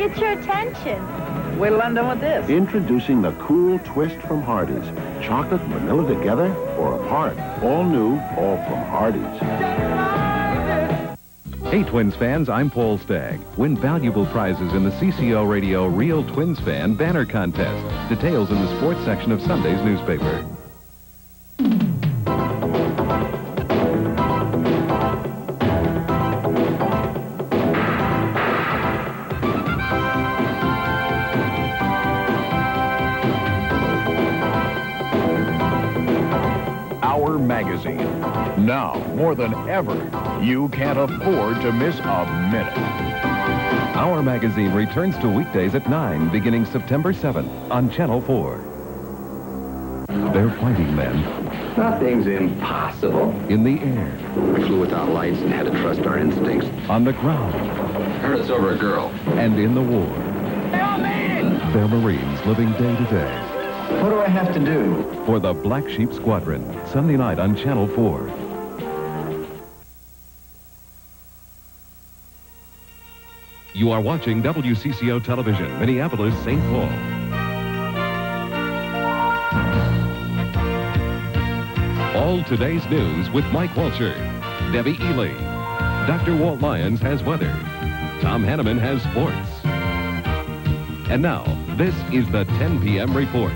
get your attention. Wait till I'm done with this. Introducing the cool twist from Hardee's. Chocolate and vanilla together or apart. All new, all from Hardee's. Hey, Twins fans, I'm Paul Stagg. Win valuable prizes in the CCO Radio Real Twins Fan Banner Contest. Details in the sports section of Sunday's newspaper. Our magazine. Now, more than ever, you can't afford to miss a minute. Our magazine returns to weekdays at 9, beginning September 7th on Channel 4. They're fighting men. Nothing's impossible. In the air. We flew without lights and had to trust our instincts. On the ground. Heard it's over a girl. And in the war. They're Marines living day to day. What do I have to do? For the Black Sheep Squadron, Sunday night on Channel 4. You are watching WCCO Television, Minneapolis, St. Paul. All today's news with Mike Walcher, Debbie Ely. Dr. Walt Lyons has weather. Tom Hanneman has sports. And now, this is the 10 p.m. report.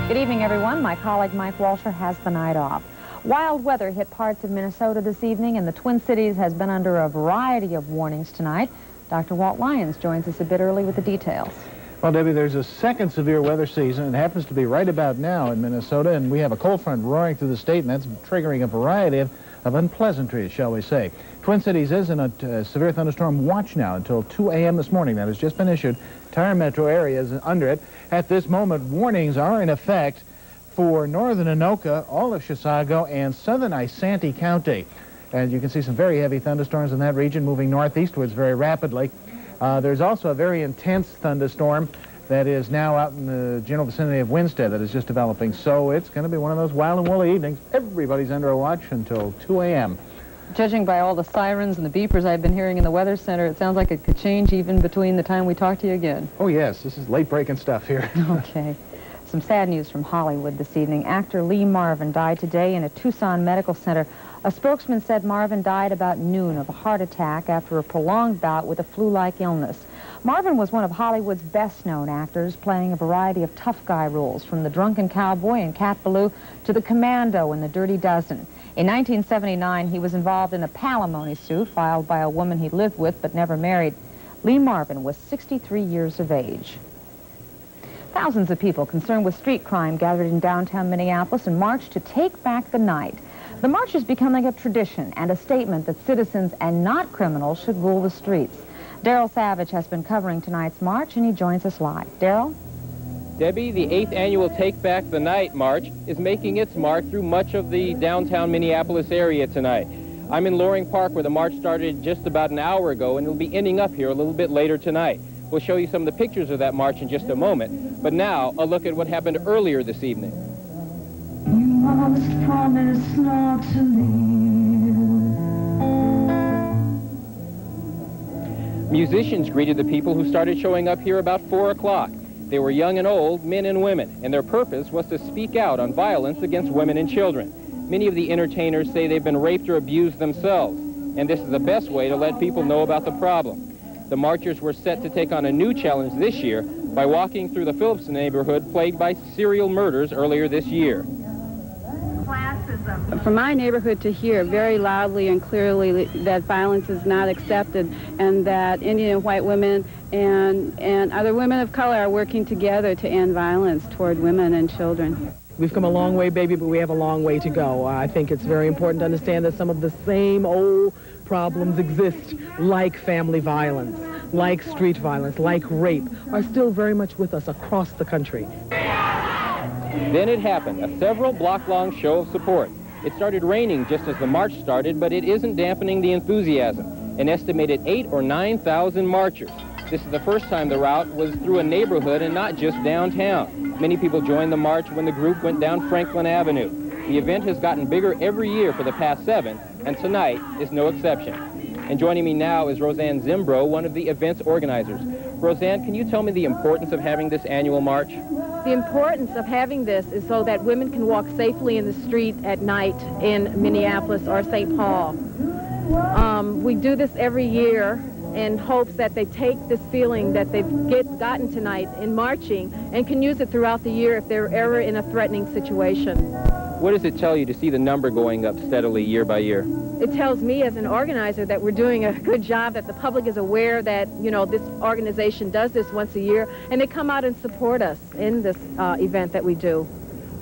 Good evening, everyone. My colleague Mike Walcher has the night off. Wild weather hit parts of Minnesota this evening, and the Twin Cities has been under a variety of warnings tonight. Dr. Walt Lyons joins us a bit early with the details. Well, Debbie, there's a second severe weather season. It happens to be right about now in Minnesota, and we have a cold front roaring through the state, and that's triggering a variety of unpleasantries, shall we say. Twin Cities is in a severe thunderstorm watch now until 2 a.m. this morning. That has just been issued. Entire metro area is under it. At this moment, warnings are in effect for northern Anoka, all of Chisago, and southern Isanti County. And you can see some very heavy thunderstorms in that region moving northeastwards very rapidly. There's also a very intense thunderstorm that is now out in the general vicinity of Winstead that is just developing. So it's going to be one of those wild and woolly evenings. Everybody's under a watch until 2 a.m. Judging by all the sirens and the beepers I've been hearing in the Weather Center, it sounds like it could change even between the time we talk to you again. Oh, yes. This is late-breaking stuff here. Okay. Some sad news from Hollywood this evening. Actor Lee Marvin died today in a Tucson medical center. A spokesman said Marvin died about noon of a heart attack after a prolonged bout with a flu-like illness. Marvin was one of Hollywood's best-known actors, playing a variety of tough guy roles, from the drunken cowboy in Cat Ballou to the commando in The Dirty Dozen. In 1979, he was involved in a palimony suit filed by a woman he lived with but never married. Lee Marvin was 63 years of age. Thousands of people concerned with street crime gathered in downtown Minneapolis and marched to take back the night. The march is becoming a tradition and a statement that citizens and not criminals should rule the streets. Daryl Savage has been covering tonight's march, and he joins us live. Daryl? Debbie, the 8th annual Take Back the Night march is making its mark through much of the downtown Minneapolis area tonight. I'm in Loring Park, where the march started just about an hour ago, and it'll be ending up here a little bit later tonight. We'll show you some of the pictures of that march in just a moment, but now a look at what happened earlier this evening. You must promise not to leave. Musicians greeted the people who started showing up here about 4 o'clock. They were young and old, men and women, and their purpose was to speak out on violence against women and children. Many of the entertainers say they've been raped or abused themselves, and this is the best way to let people know about the problem. The marchers were set to take on a new challenge this year by walking through the Phillip neighborhood plagued by serial murders earlier this year. For my neighborhood to hear very loudly and clearly that violence is not accepted, and that Indian and white women and other women of color are working together to end violence toward women and children. We've come a long way, baby, but we have a long way to go. I think it's very important to understand that some of the same old problems exist, like family violence, like street violence, like rape, are still very much with us across the country. Then it happened, a several block-long show of support. It started raining just as the march started, but it isn't dampening the enthusiasm. An estimated 8,000 or 9,000 marchers. This is the first time the route was through a neighborhood and not just downtown. Many people joined the march when the group went down Franklin Avenue. The event has gotten bigger every year for the past 7, and tonight is no exception. And joining me now is Roseanne Zimbro, one of the event's organizers. Roseanne, can you tell me the importance of having this annual march? The importance of having this is so that women can walk safely in the street at night in Minneapolis or St. Paul. We do this every year in hopes that they take this feeling that they've gotten tonight in marching and can use it throughout the year if they're ever in a threatening situation. What does it tell you to see the number going up steadily year by year? It tells me as an organizer that we're doing a good job, that the public is aware that, you know, this organization does this once a year, and they come out and support us in this event that we do.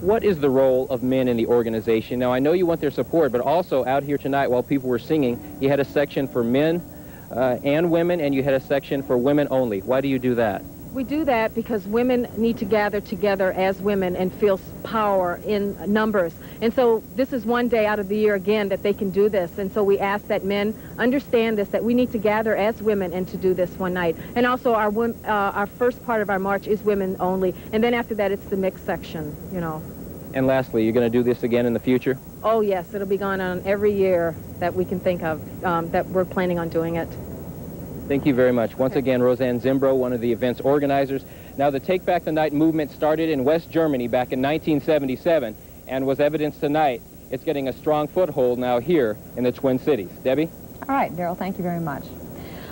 What is the role of men in the organization? Now, I know you want their support, but also out here tonight while people were singing, you had a section for men and women, and you had a section for women only. Why do you do that? We do that because women need to gather together as women and feel power in numbers. And so this is one day out of the year, again, that they can do this. And so we ask that men understand this, that we need to gather as women and to do this one night. And also our first part of our march is women only. And then after that, it's the mixed section, you know. And lastly, you're going to do this again in the future? Oh, yes. It'll be going on every year that we can think of, that we're planning on doing it. Thank you very much. Once again, Roseanne Zimbro, one of the event's organizers. Now, the Take Back the Night movement started in West Germany back in 1977 and was evidenced tonight. It's getting a strong foothold now here in the Twin Cities. Debbie? All right, Daryl, thank you very much.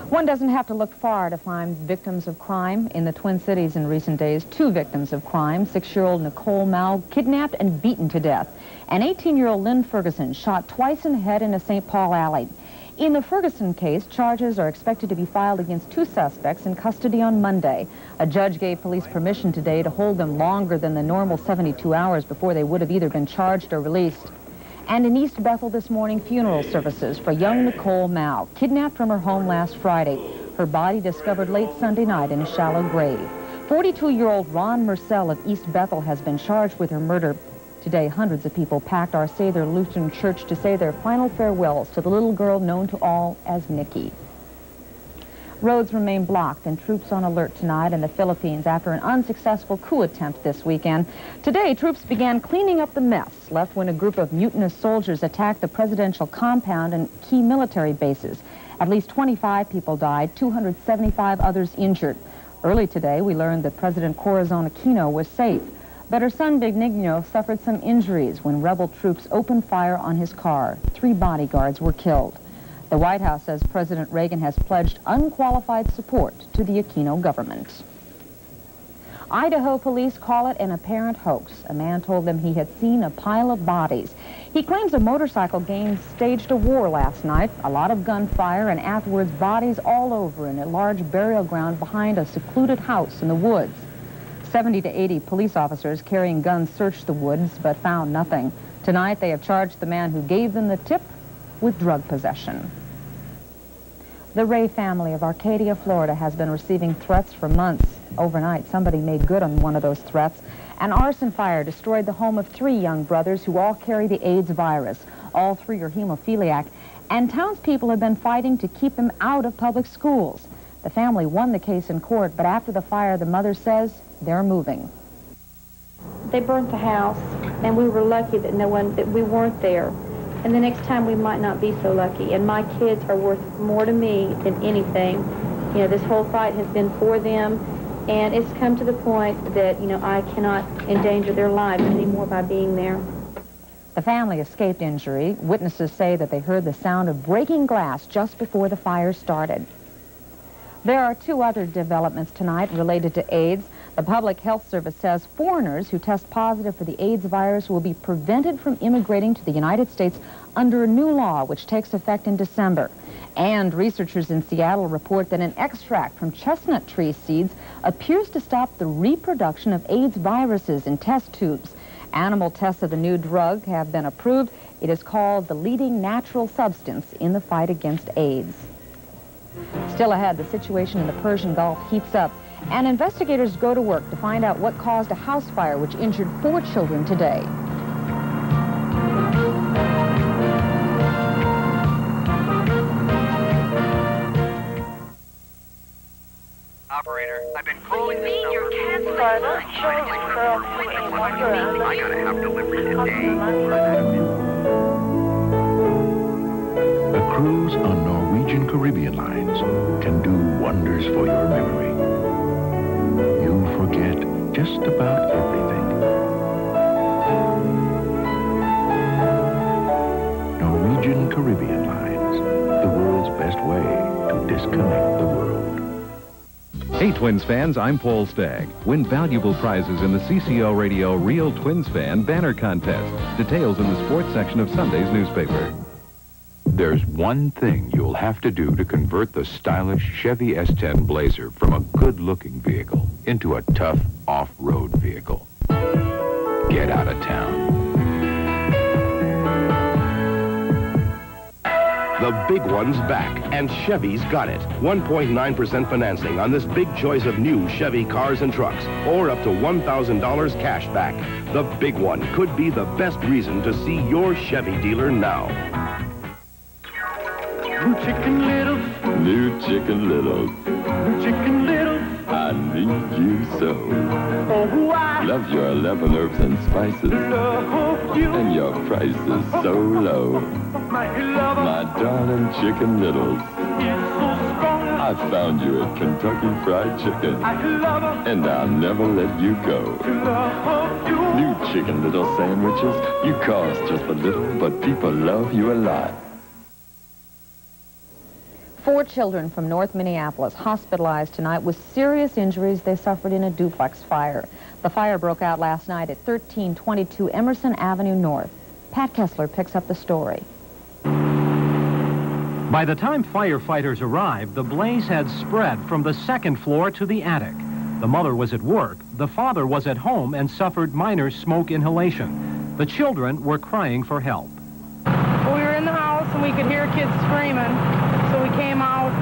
One doesn't have to look far to find victims of crime in the Twin Cities in recent days. 2 victims of crime, 6-year-old Nicole Mao kidnapped and beaten to death, and 18-year-old Lynn Ferguson shot twice in the head in a St. Paul alley. In the Ferguson case, charges are expected to be filed against 2 suspects in custody on Monday. A judge gave police permission today to hold them longer than the normal 72 hours before they would have either been charged or released. And in East Bethel this morning, funeral services for young Nicole Mao, kidnapped from her home last Friday. Her body discovered late Sunday night in a shallow grave. 42-year-old Ron Murcell of East Bethel has been charged with her murder. Today, hundreds of people packed our Sather Lutheran Church to say their final farewells to the little girl known to all as Nikki. Roads remain blocked and troops on alert tonight in the Philippines after an unsuccessful coup attempt this weekend. Today, troops began cleaning up the mess left when a group of mutinous soldiers attacked the presidential compound and key military bases. At least 25 people died, 275 others injured. Early today, we learned that President Corazon Aquino was safe, but her son Benigno suffered some injuries when rebel troops opened fire on his car. 3 bodyguards were killed. The White House says President Reagan has pledged unqualified support to the Aquino government. Idaho police call it an apparent hoax. A man told them he had seen a pile of bodies. He claims a motorcycle gang staged a war last night, a lot of gunfire, and afterwards bodies all over in a large burial ground behind a secluded house in the woods. 70 to 80 police officers carrying guns searched the woods but found nothing. Tonight they have charged the man who gave them the tip with drug possession. The Ray family of Arcadia, Florida has been receiving threats for months. Overnight, somebody made good on one of those threats. An arson fire destroyed the home of 3 young brothers who all carry the AIDS virus. All 3 are hemophiliac, and townspeople have been fighting to keep them out of public schools. The family won the case in court, but after the fire, the mother says they're moving. They burnt the house, and we were lucky that we weren't there. And the next time we might not be so lucky. And my kids are worth more to me than anything. You know, this whole fight has been for them, and it's come to the point that, you know, I cannot endanger their lives anymore by being there. The family escaped injury. Witnesses say that they heard the sound of breaking glass just before the fire started. There are 2 other developments tonight related to AIDS. The Public Health Service says foreigners who test positive for the AIDS virus will be prevented from immigrating to the United States under a new law which takes effect in December. And researchers in Seattle report that an extract from chestnut tree seeds appears to stop the reproduction of AIDS viruses in test tubes. Animal tests of the new drug have been approved. It is called the leading natural substance in the fight against AIDS. Still ahead, the situation in the Persian Gulf heats up, and investigators go to work to find out what caused a house fire which injured 4 children today. Operator, I've been calling this number. I gotta have delivery today. A cruise on Norwegian Caribbean lines can do wonders for your memory. you'll forget just about everything. Norwegian Caribbean Lines, the world's best way to disconnect the world. Hey, Twins fans, I'm Paul Stagg. Win valuable prizes in the CCO Radio Real Twins Fan Banner Contest. Details in the sports section of Sunday's newspaper. There's one thing you'll have to do to convert the stylish Chevy S10 Blazer from a good-looking vehicle into a tough off-road vehicle. Get out of town. The big one's back, and Chevy's got it. 1.9% financing on this big choice of new Chevy cars and trucks, or up to $1,000 cash back. The big one could be the best reason to see your Chevy dealer now. New Chicken Little, New Chicken Little, New Chicken Little, I need you so. oh, I Love your 11 herbs and spices, love you, and your price is so low. my lover, My darling Chicken Littles, is so strong. I found you at Kentucky Fried Chicken, I love her, and I'll never let you go. love you. New Chicken Little sandwiches, you cost just a little, but people love you a lot. 4 children from North Minneapolis hospitalized tonight with serious injuries they suffered in a duplex fire. The fire broke out last night at 1322 Emerson Avenue North. Pat Kessler picks up the story. By the time firefighters arrived, the blaze had spread from the second floor to the attic. The mother was at work, the father was at home and suffered minor smoke inhalation. The children were crying for help. We were in the house and we could hear kids screaming, so we came out,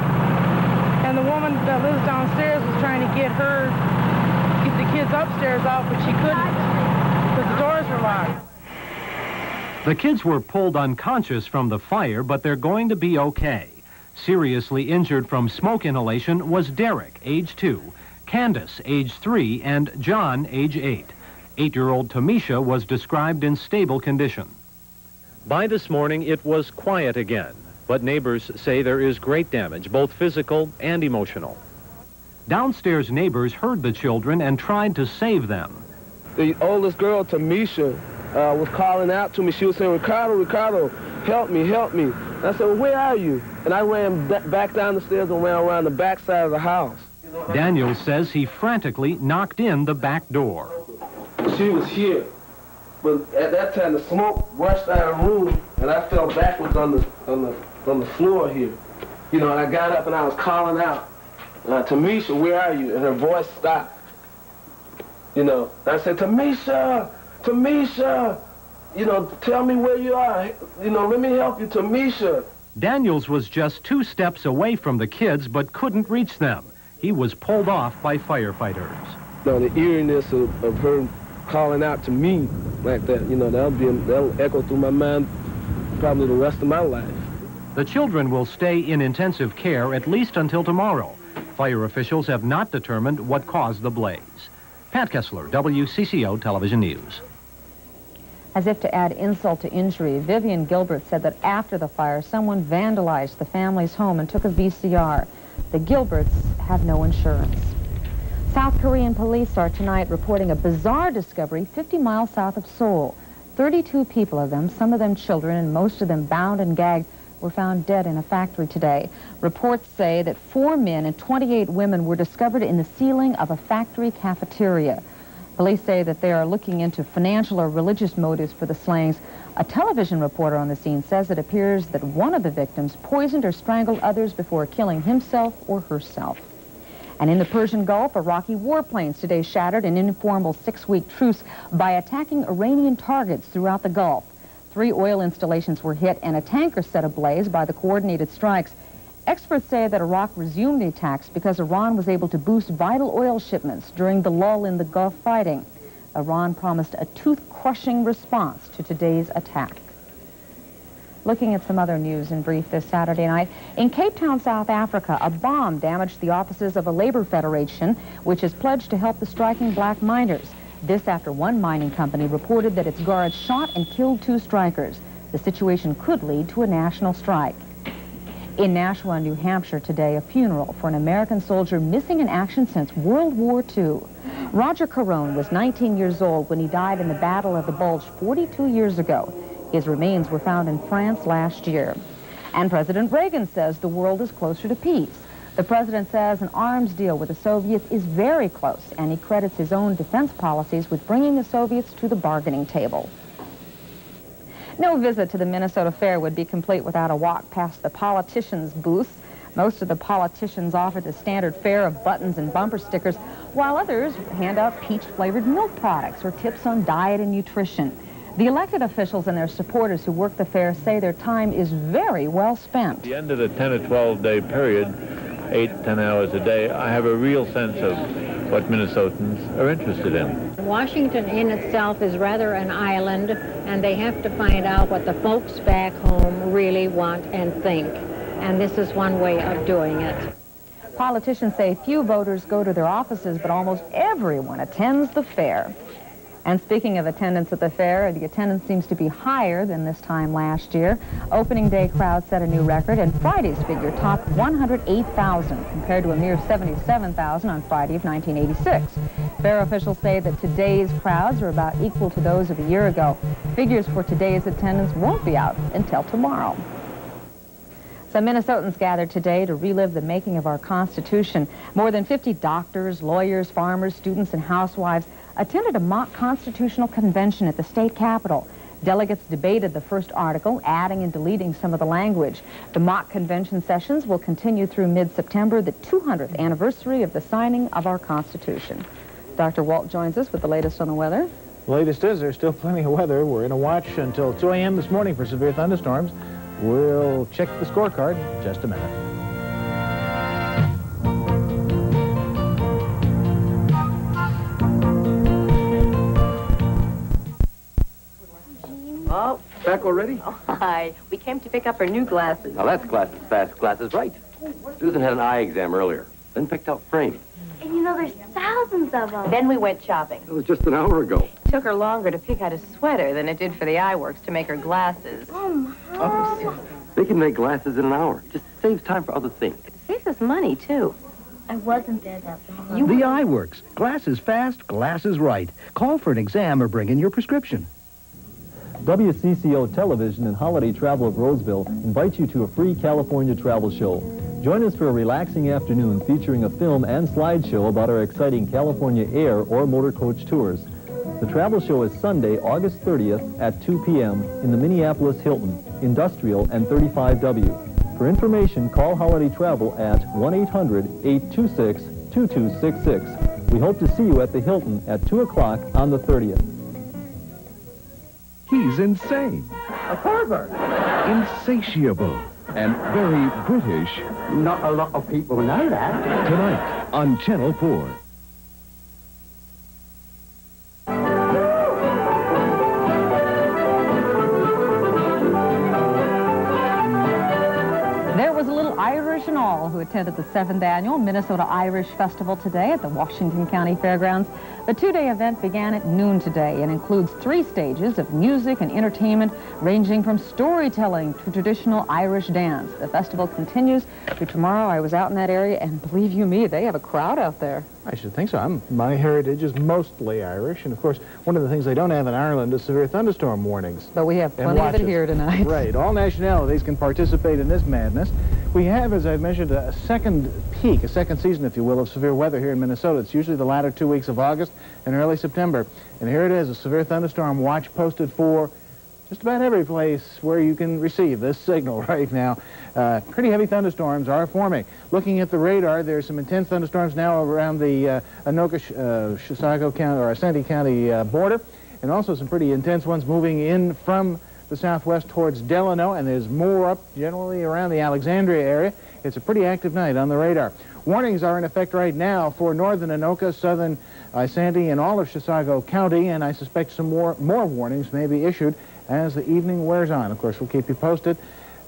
and the woman that lives downstairs was trying to get the kids upstairs out, but she couldn't because the doors were locked. The kids were pulled unconscious from the fire, but they're going to be okay. Seriously injured from smoke inhalation was Derek, age 2, Candace, age 3, and John, age 8. 8-year-old Tamisha was described in stable condition. By this morning, it was quiet again, but neighbors say there is great damage, both physical and emotional. Downstairs neighbors heard the children and tried to save them. The oldest girl, Tamisha, was calling out to me. She was saying, Ricardo, help me, help me. And I said, well, where are you? And I ran back down the stairs and ran around the back side of the house. Daniel says he frantically knocked in the back door. She was here. But at that time, the smoke rushed out of the room, and I fell backwards on the floor here. You know, and I got up and I was calling out, Tamisha, where are you? And her voice stopped. You know, and I said, Tamisha, you know, tell me where you are. You know, let me help you, Tamisha. Daniels was just 2 steps away from the kids, but couldn't reach them. He was pulled off by firefighters. You know, the eeriness of her calling out to me like that, you know, that'll echo through my mind probably the rest of my life. The children will stay in intensive care at least until tomorrow. Fire officials have not determined what caused the blaze. Pat Kessler, WCCO Television News. As if to add insult to injury, Vivian Gilbert said that after the fire, someone vandalized the family's home and took a VCR. The Gilberts have no insurance. South Korean police are tonight reporting a bizarre discovery 50 miles south of Seoul. 32 people of them, some of them children and most of them bound and gagged, were found dead in a factory today. Reports say that 4 men and 28 women were discovered in the ceiling of a factory cafeteria. Police say that they are looking into financial or religious motives for the slayings. A television reporter on the scene says it appears that one of the victims poisoned or strangled others before killing himself or herself. And in the Persian Gulf, Iraqi warplanes today shattered an informal 6-week truce by attacking Iranian targets throughout the Gulf. 3 oil installations were hit and a tanker set ablaze by the coordinated strikes. Experts say that Iraq resumed the attacks because Iran was able to boost vital oil shipments during the lull in the Gulf fighting. Iran promised a tooth-crushing response to today's attack. Looking at some other news in brief this Saturday night, in Cape Town, South Africa, a bomb damaged the offices of a labor federation, which has pledged to help the striking black miners. This after one mining company reported that its guards shot and killed 2 strikers. The situation could lead to a national strike. In Nashua, New Hampshire today, a funeral for an American soldier missing in action since World War II. Roger Carone was 19 years old when he died in the Battle of the Bulge 42 years ago. His remains were found in France last year. And President Reagan says the world is closer to peace. The president says an arms deal with the Soviets is very close, and he credits his own defense policies with bringing the Soviets to the bargaining table. No visit to the Minnesota Fair would be complete without a walk past the politicians' booths. Most of the politicians offer the standard fare of buttons and bumper stickers, while others hand out peach-flavored milk products or tips on diet and nutrition. The elected officials and their supporters who work the fair say their time is very well spent. At the end of the 10 or 12-day period, 8-10 hours a day, I have a real sense of what Minnesotans are interested in. Washington in itself is rather an island, and they have to find out what the folks back home really want and think. And this is one way of doing it. Politicians say few voters go to their offices, but almost everyone attends the fair. And speaking of attendance at the fair, the attendance seems to be higher than this time last year. Opening day crowds set a new record, and Friday's figure topped 108,000, compared to a mere 77,000 on Friday of 1986. Fair officials say that today's crowds are about equal to those of a year ago. Figures for today's attendance won't be out until tomorrow. Some Minnesotans gathered today to relive the making of our Constitution. More than 50 doctors, lawyers, farmers, students, and housewives attended a mock constitutional convention at the state capitol. Delegates debated the first article, adding and deleting some of the language. The mock convention sessions will continue through mid-September, the 200th anniversary of the signing of our Constitution. Dr. Walt joins us with the latest on the weather. The latest is there's still plenty of weather. We're in a watch until 2 a.m. this morning for severe thunderstorms. We'll check the scorecard in just a minute. Oh, back already? Oh, hi. We came to pick up our new glasses. Now that's glasses fast, glasses right. Susan had an eye exam earlier, then picked out frames. And you know, there's thousands of them. Then we went shopping. It was just an hour ago. It took her longer to pick out a sweater than it did for the eye works to make her glasses. Oh, Mom. They can make glasses in an hour. Just saves time for other things. It saves us money, too. I wasn't there that long. The Eye Works. Glasses fast, glasses right. Call for an exam or bring in your prescription. WCCO Television and Holiday Travel of Roseville invite you to a free California travel show. Join us for a relaxing afternoon featuring a film and slideshow about our exciting California air or motor coach tours. The travel show is Sunday, August 30th at 2 p.m. in the Minneapolis Hilton, Industrial and 35W. For information, call Holiday Travel at 1-800-826-2266. We hope to see you at the Hilton at 2 o'clock on the 30th. He's insane. A pervert. Insatiable. And very British. Not a lot of people know that. Tonight on Channel 4. There was a little Irish and all who attended the 7th Annual Minnesota Irish Festival today at the Washington County Fairgrounds. The two-day event began at noon today and includes 3 stages of music and entertainment ranging from storytelling to traditional Irish dance. The festival continues through tomorrow. I was out in that area, and believe you me, they have a crowd out there. I should think so. My heritage is mostly Irish, and of course, one of the things they don't have in Ireland is severe thunderstorm warnings. But we have plenty of it here tonight. Right. All nationalities can participate in this madness. We have, as I've mentioned, a second peak, a second season, if you will, of severe weather here in Minnesota. It's usually the latter 2 weeks of August and early September. And here it is, a severe thunderstorm watch posted for just about every place where you can receive this signal right now. Pretty heavy thunderstorms are forming. Looking at the radar, there's some intense thunderstorms now around the Anoka-Chisago County or Asante County border, and also some pretty intense ones moving in from the southwest towards Delano, and there's more up generally around the Alexandria area. It's a pretty active night on the radar. Warnings are in effect right now for northern Anoka, southern Asante, and all of Chisago County, and I suspect some more warnings may be issued as the evening wears on. Of course, we'll keep you posted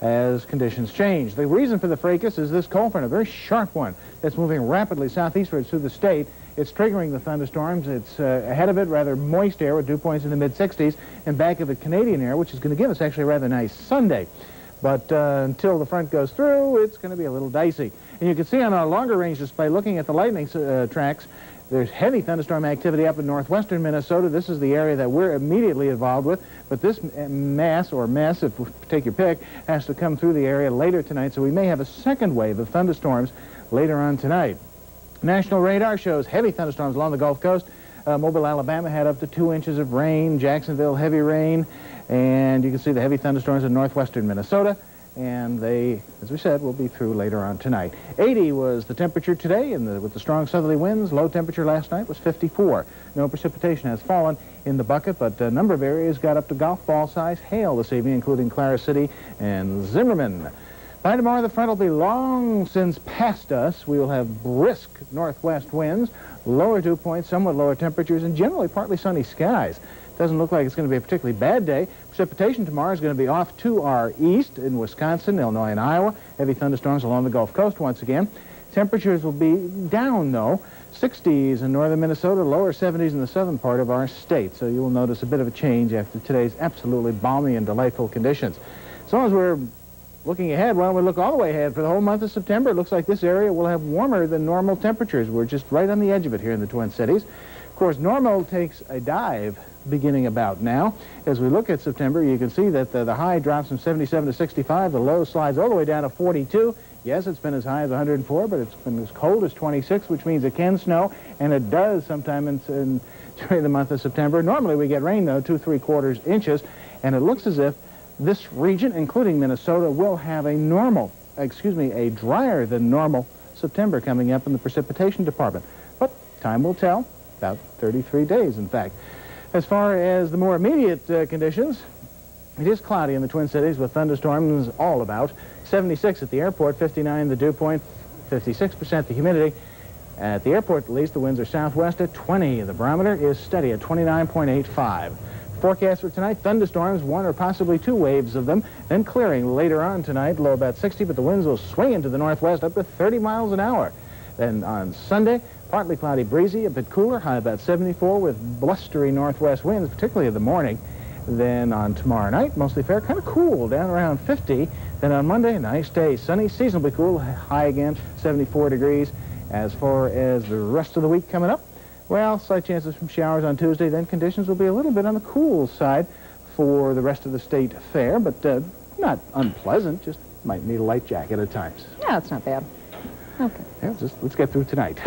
as conditions change. The reason for the fracas is this cold front, a very sharp one that's moving rapidly southeastward through the state. It's triggering the thunderstorms. It's ahead of it rather moist air with dew points in the mid-60s, and back of it Canadian air, which is going to give us actually a rather nice Sunday. But until the front goes through, it's going to be a little dicey. And you can see on our longer range display, looking at the lightning tracks, there's heavy thunderstorm activity up in northwestern Minnesota. This is the area that we're immediately involved with. But this mass, or mess, if we take your pick, has to come through the area later tonight. So we may have a second wave of thunderstorms later on tonight. National radar shows heavy thunderstorms along the Gulf Coast. Mobile, Alabama had up to 2 inches of rain. Jacksonville, heavy rain. And you can see the heavy thunderstorms in northwestern Minnesota. And they, as we said, will be through later on tonight. 80 was the temperature today, and with the strong southerly winds. Low temperature last night was 54. No precipitation has fallen in the bucket, but a number of areas got up to golf ball size hail this evening, including Clara City and Zimmerman. By tomorrow, the front will be long since past us. We will have brisk northwest winds, lower dew points, somewhat lower temperatures, and generally partly sunny skies. Doesn't look like it's going to be a particularly bad day. Precipitation tomorrow is going to be off to our east in Wisconsin, Illinois, and Iowa. Heavy thunderstorms along the Gulf Coast once again. Temperatures will be down, though. 60s in northern Minnesota, lower 70s in the southern part of our state. So you will notice a bit of a change after today's absolutely balmy and delightful conditions. As long as we're looking ahead, why don't we look all the way ahead for the whole month of September? It looks like this area will have warmer than normal temperatures. We're just right on the edge of it here in the Twin Cities. Of course, normal takes a dive beginning about now. As we look at September, you can see that the high drops from 77 to 65. The low slides all the way down to 42. Yes, it's been as high as 104, but it's been as cold as 26, which means it can snow, and it does sometime during the month of September. Normally we get rain, though, 2 3/4 inches, and it looks as if this region, including Minnesota, will have a drier than normal September coming up in the precipitation department. But time will tell. About 33 days, in fact. As far as the more immediate conditions, it is cloudy in the Twin Cities with thunderstorms all about. 76 at the airport, 59 the dew point, 56% the humidity. At the airport, at least, the winds are southwest at 20. The barometer is steady at 29.85. Forecast for tonight, thunderstorms, 1 or possibly 2 waves of them, then clearing later on tonight, low about 60, but the winds will swing into the northwest up to 30 miles an hour. Then on Sunday, partly cloudy, breezy, a bit cooler, high about 74 with blustery northwest winds, particularly in the morning. Then on tomorrow night, mostly fair, kind of cool, down around 50. Then on Monday, nice day, sunny, seasonably cool, high again, 74 degrees. As far as the rest of the week coming up, well, slight chances from showers on Tuesday. Then conditions will be a little bit on the cool side for the rest of the state fair, but not unpleasant, just might need a light jacket at times. Yeah, it's not bad. Okay. Yeah, let's get through tonight.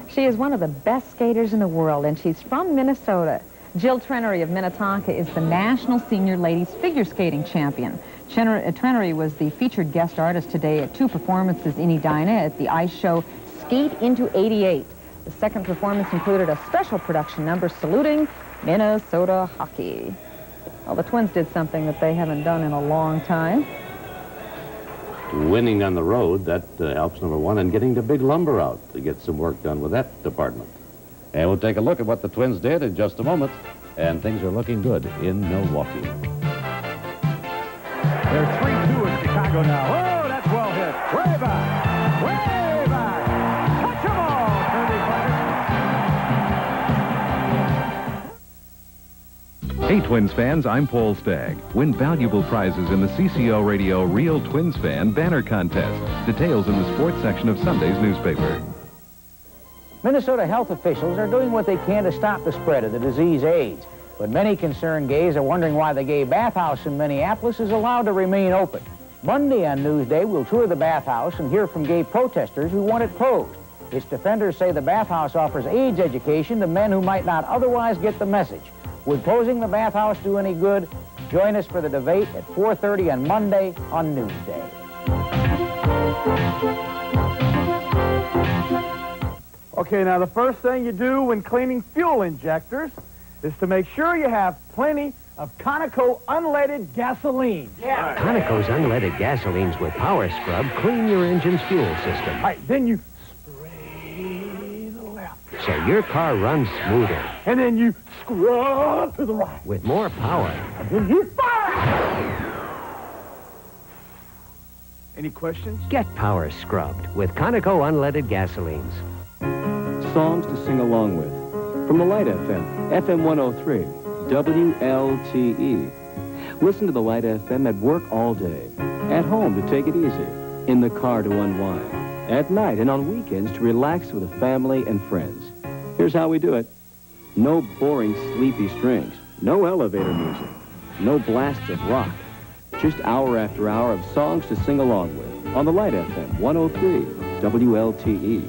She is one of the best skaters in the world, and she's from Minnesota. Jill Trenery of Minnetonka is the National Senior Ladies Figure Skating Champion. Trenery was the featured guest artist today at 2 performances in Edina at the ice show Skate Into 88. The second performance included a special production number saluting Minnesota hockey. Well, the Twins did something that they haven't done in a long time. Winning on the road, that helps, number one, and getting the big lumber out to get some work done with that department. And we'll take a look at what the Twins did in just a moment. And things are looking good in Milwaukee. They're 3-2 in Chicago now. Oh, that's well hit. Way back. Way back. Touch 'em all, Kirby Puckett. Hey, Twins fans, I'm Paul Stagg. Win valuable prizes in the CCO Radio Real Twins Fan Banner Contest. Details in the sports section of Sunday's newspaper. Minnesota health officials are doing what they can to stop the spread of the disease AIDS. But many concerned gays are wondering why the gay bathhouse in Minneapolis is allowed to remain open. Monday on Newsday, we'll tour the bathhouse and hear from gay protesters who want it closed. Its defenders say the bathhouse offers AIDS education to men who might not otherwise get the message. Would closing the bathhouse do any good? Join us for the debate at 4:30 on Monday on Newsday. Okay, now the first thing you do when cleaning fuel injectors is to make sure you have plenty of Conoco unleaded gasoline. Yeah. Conoco's unleaded gasolines with Power Scrub clean your engine's fuel system. Right, then you spray the left. So your car runs smoother. And then you scrub to the right. With more power. And then you fire! Any questions? Get Power Scrubbed with Conoco unleaded gasolines. Songs to sing along with. From the Light FM, FM 103, WLTE. Listen to the Light FM at work all day, at home to take it easy, in the car to unwind, at night and on weekends to relax with the family and friends. Here's how we do it. No boring, sleepy strings, no elevator music, no blasts of rock, just hour after hour of songs to sing along with on the Light FM 103 WLTE.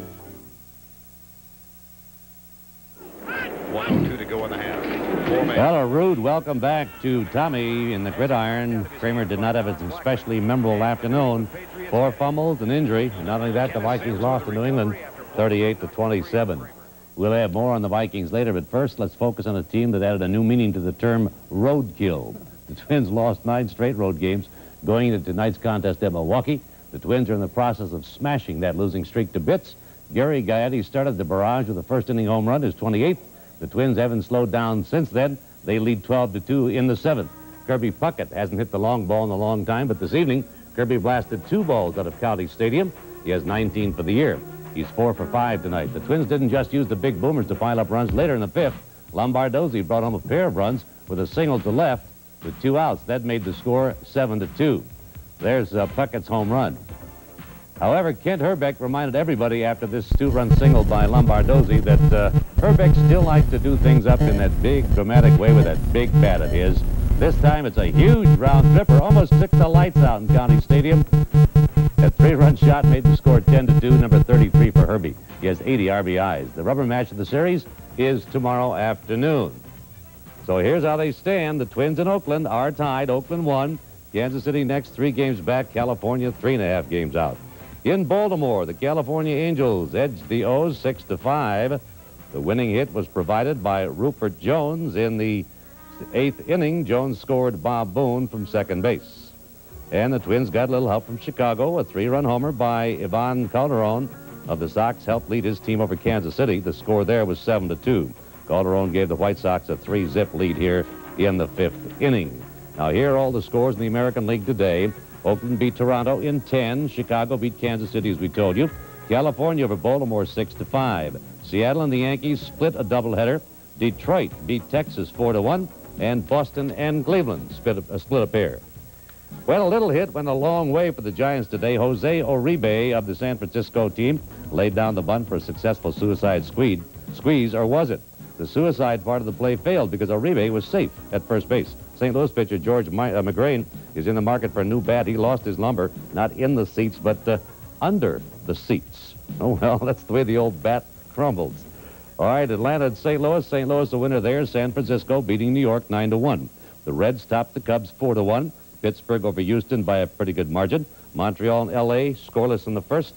1:02 to go in the half. Well, a rude welcome back to Tommy in the gridiron. Kramer did not have an especially memorable afternoon. 4 fumbles, an injury. And not only that, the Vikings lost to New England 38-27. We'll have more on the Vikings later, but first let's focus on a team that added a new meaning to the term roadkill. The Twins lost 9 straight road games going into tonight's contest at Milwaukee. The Twins are in the process of smashing that losing streak to bits. Gary Gaetti started the barrage with a first-inning home run, his 28th. The Twins haven't slowed down since then. They lead 12-2 in the 7th. Kirby Puckett hasn't hit the long ball in a long time, but this evening, Kirby blasted 2 balls out of County Stadium. He has 19 for the year. He's 4 for 5 tonight. The Twins didn't just use the big boomers to pile up runs later in the 5th. Lombardozzi brought home a pair of runs with a single to left with 2 outs. That made the score 7-2. There's Puckett's home run. However, Kent Herbeck reminded everybody after this 2-run single by Lombardozzi that Herbeck still likes to do things up in that big, dramatic way with that big bat of his. This time it's a huge round tripper, almost took the lights out in County Stadium. That 3-run shot made the score 10-2, number 33 for Herbie. He has 80 RBIs. The rubber match of the series is tomorrow afternoon. So here's how they stand. The Twins in Oakland are tied. Oakland 1. Kansas City next 3 games back. California 3.5 games out. In Baltimore, the California Angels edged the O's 6-5. The winning hit was provided by Rupert Jones in the 8th inning. Jones scored Bob Boone from second base. And the Twins got a little help from Chicago. A 3-run homer by Ivan Calderon of the Sox helped lead his team over Kansas City. The score there was 7-2. Calderon gave the White Sox a 3-zip lead here in the 5th inning. Now here are all the scores in the American League today. Oakland beat Toronto in 10. Chicago beat Kansas City, as we told you. California over Baltimore 6-5. Seattle and the Yankees split a doubleheader. Detroit beat Texas 4-1. And Boston and Cleveland split a pair. Well, a little hit went a long way for the Giants today. Jose Uribe of the San Francisco team laid down the bunt for a successful suicide squeeze, or was it? The suicide part of the play failed because Uribe was safe at first base. St. Louis pitcher George McGrain is in the market for a new bat. He lost his lumber, not in the seats, but under the seats. Oh, well, that's the way the old bat crumbles. All right, Atlanta and St. Louis. St. Louis the winner there. San Francisco beating New York 9-1. The Reds topped the Cubs 4-1. Pittsburgh over Houston by a pretty good margin. Montreal and L.A. scoreless in the first.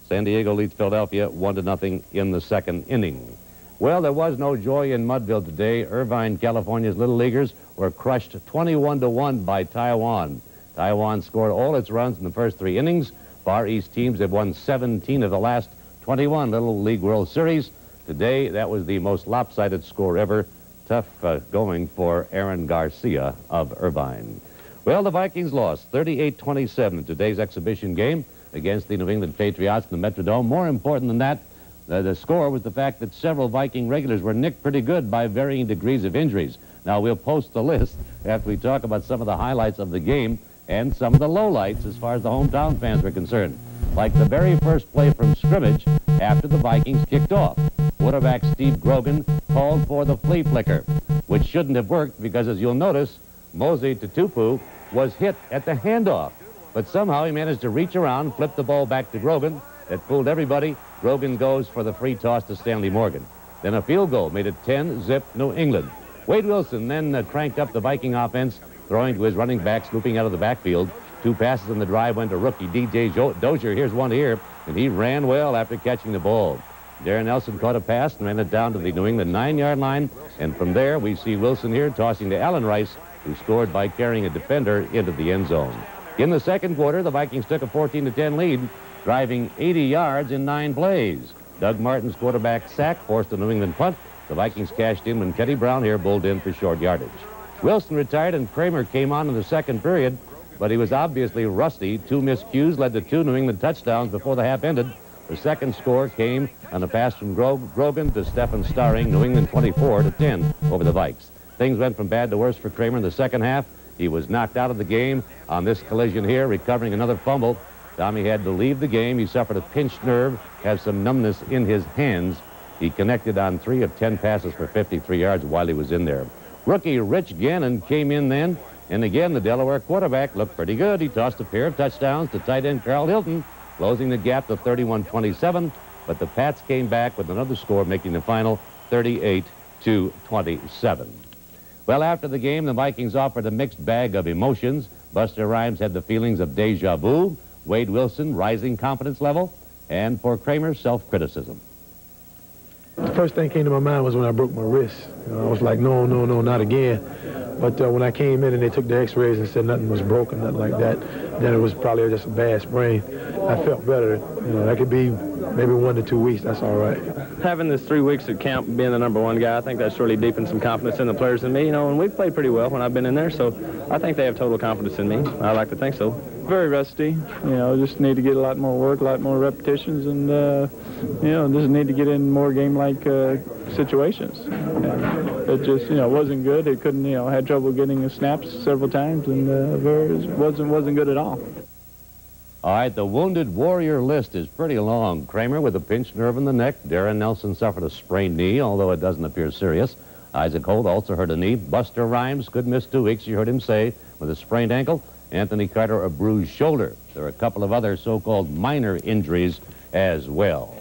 San Diego leads Philadelphia 1-0 in the 2nd inning. Well, there was no joy in Mudville today. Irvine, California's Little Leaguers were crushed 21-1 by Taiwan. Taiwan scored all its runs in the first 3 innings. Far East teams have won 17 of the last 21 Little League World Series. Today, that was the most lopsided score ever. Tough going for Aaron Garcia of Irvine. Well, the Vikings lost 38-27 in today's exhibition game against the New England Patriots in the Metrodome. More important than that, the score was the fact that several Viking regulars were nicked pretty good by varying degrees of injuries. Now, we'll post the list after we talk about some of the highlights of the game and some of the lowlights as far as the hometown fans were concerned. Like the very first play from scrimmage after the Vikings kicked off. Quarterback Steve Grogan called for the flea flicker, which shouldn't have worked because, as you'll notice, Mosey Tutupu was hit at the handoff. But somehow he managed to reach around, flip the ball back to Grogan. That fooled everybody. Grogan goes for the free toss to Stanley Morgan. Then a field goal made it 10-zip New England. Wade Wilson then cranked up the Viking offense, throwing to his running back, scooping out of the backfield. 2 passes on the drive went to rookie D.J. Dozier. Here's one here, and he ran well after catching the ball. Darren Nelson caught a pass and ran it down to the New England 9-yard line. And from there, we see Wilson here tossing to Alan Rice, who scored by carrying a defender into the end zone. In the second quarter, the Vikings took a 14-10 lead, driving 80 yards in 9 plays. Doug Martin's quarterback sack forced a New England punt. The Vikings cashed in when Teddy Brown here bowled in for short yardage. Wilson retired and Kramer came on in the second period, but he was obviously rusty. 2 miscues led to 2 New England touchdowns before the half ended. The second score came on a pass from Grogan to Stephen Starring, New England 24-10 over the Vikes. Things went from bad to worse for Kramer in the second half. He was knocked out of the game on this collision here, recovering another fumble. Tommy had to leave the game. He suffered a pinched nerve, has some numbness in his hands. He connected on 3 of 10 passes for 53 yards while he was in there. Rookie Rich Gannon came in then, and again the Delaware quarterback looked pretty good. He tossed a pair of touchdowns to tight end Carl Hilton, closing the gap to 31-27, but the Pats came back with another score, making the final 38-27. Well, after the game, the Vikings offered a mixed bag of emotions. Buster Rhymes had the feelings of deja vu, Wade Wilson, rising confidence level, and for Kramer, self-criticism. The first thing came to my mind was when I broke my wrist. I was like, no, not again. But when I came in and they took the x-rays and said nothing was broken, nothing like that, then it was probably just a bad sprain. I felt better. That could be maybe 1 to 2 weeks. That's all right. Having this 3 weeks at camp, being the #1 guy, I think that's really deepened some confidence in the players and me. And we've played pretty well when I've been in there, so I think they have total confidence in me. I like to think so. Very rusty. Just need to get a lot more work, a lot more repetitions, and just need to get in more game-like situations. It just, wasn't good. It couldn't, had trouble getting the snaps several times, and wasn't good at all. All right, the wounded warrior list is pretty long. Kramer with a pinched nerve in the neck. Darren Nelson suffered a sprained knee, although it doesn't appear serious. Isaac Holt also hurt a knee. Buster Rhymes could miss 2 weeks, you heard him say, with a sprained ankle. Anthony Carter, a bruised shoulder. There are a couple of other so-called minor injuries as well.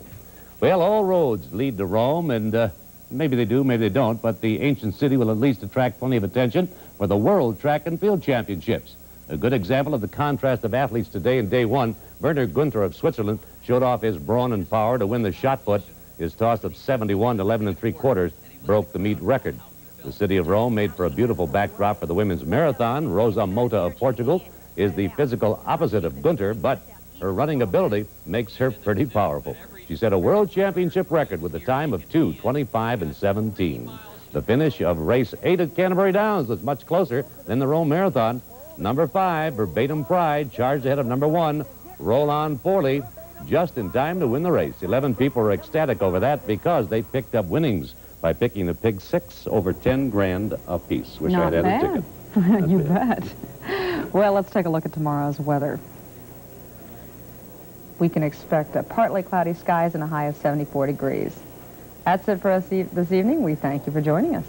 Well, all roads lead to Rome, and maybe they do, maybe they don't, but the ancient city will at least attract plenty of attention for the World Track and Field Championships. A good example of the contrast of athletes today in day one, Werner Gunther of Switzerland showed off his brawn and power to win the shot put. His toss of 71 to 11 3/4 broke the meet record. The city of Rome made for a beautiful backdrop for the women's marathon. Rosa Mota of Portugal is the physical opposite of Gunther, but her running ability makes her pretty powerful. She set a world championship record with a time of 2:25 and 17. The finish of race 8 at Canterbury Downs was much closer than the Rome Marathon. Number 5, Verbatim Pride, charged ahead of number 1, Roll On Forley, just in time to win the race. 11 people were ecstatic over that because they picked up winnings by picking the Pig 6 over 10 grand apiece. Wish Not I'd had bad. a ticket. You bet. Well, let's take a look at tomorrow's weather. We can expect partly cloudy skies and a high of 74 degrees. That's it for us this evening. We thank you for joining us.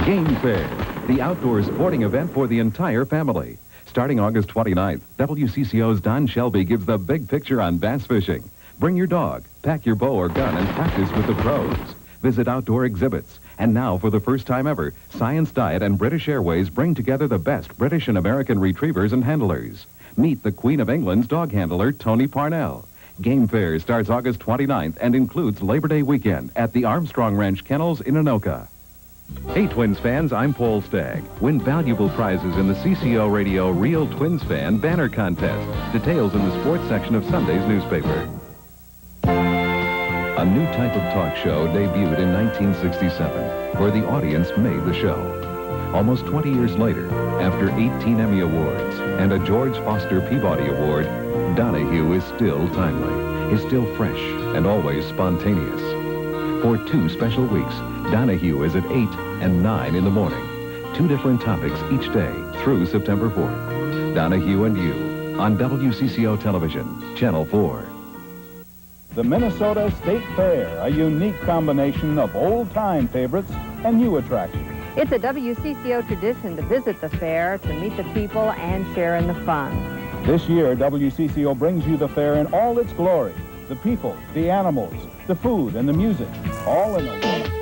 Game Fair, the outdoor sporting event for the entire family. Starting August 29th, WCCO's Don Shelby gives the big picture on bass fishing. Bring your dog, pack your bow or gun, and practice with the pros. Visit outdoor exhibits. And now, for the first time ever, Science Diet and British Airways bring together the best British and American retrievers and handlers. Meet the Queen of England's dog handler, Tony Parnell. Game Fair starts August 29th and includes Labor Day weekend at the Armstrong Ranch Kennels in Anoka. Hey, Twins fans, I'm Paul Stagg. Win valuable prizes in the CCO Radio Real Twins Fan Banner Contest. Details in the sports section of Sunday's newspaper. A new type of talk show debuted in 1967, where the audience made the show. Almost 20 years later, after 18 Emmy Awards and a George Foster Peabody Award, Donahue is still timely, is still fresh, and always spontaneous. For 2 special weeks, Donahue is at 8 and 9 in the morning. 2 different topics each day through September 4th. Donahue and You on WCCO Television, Channel 4. The Minnesota State Fair, a unique combination of old-time favorites and new attractions. It's a WCCO tradition to visit the fair, to meet the people, and share in the fun. This year, WCCO brings you the fair in all its glory, the people, the animals, the food, and the music, all in a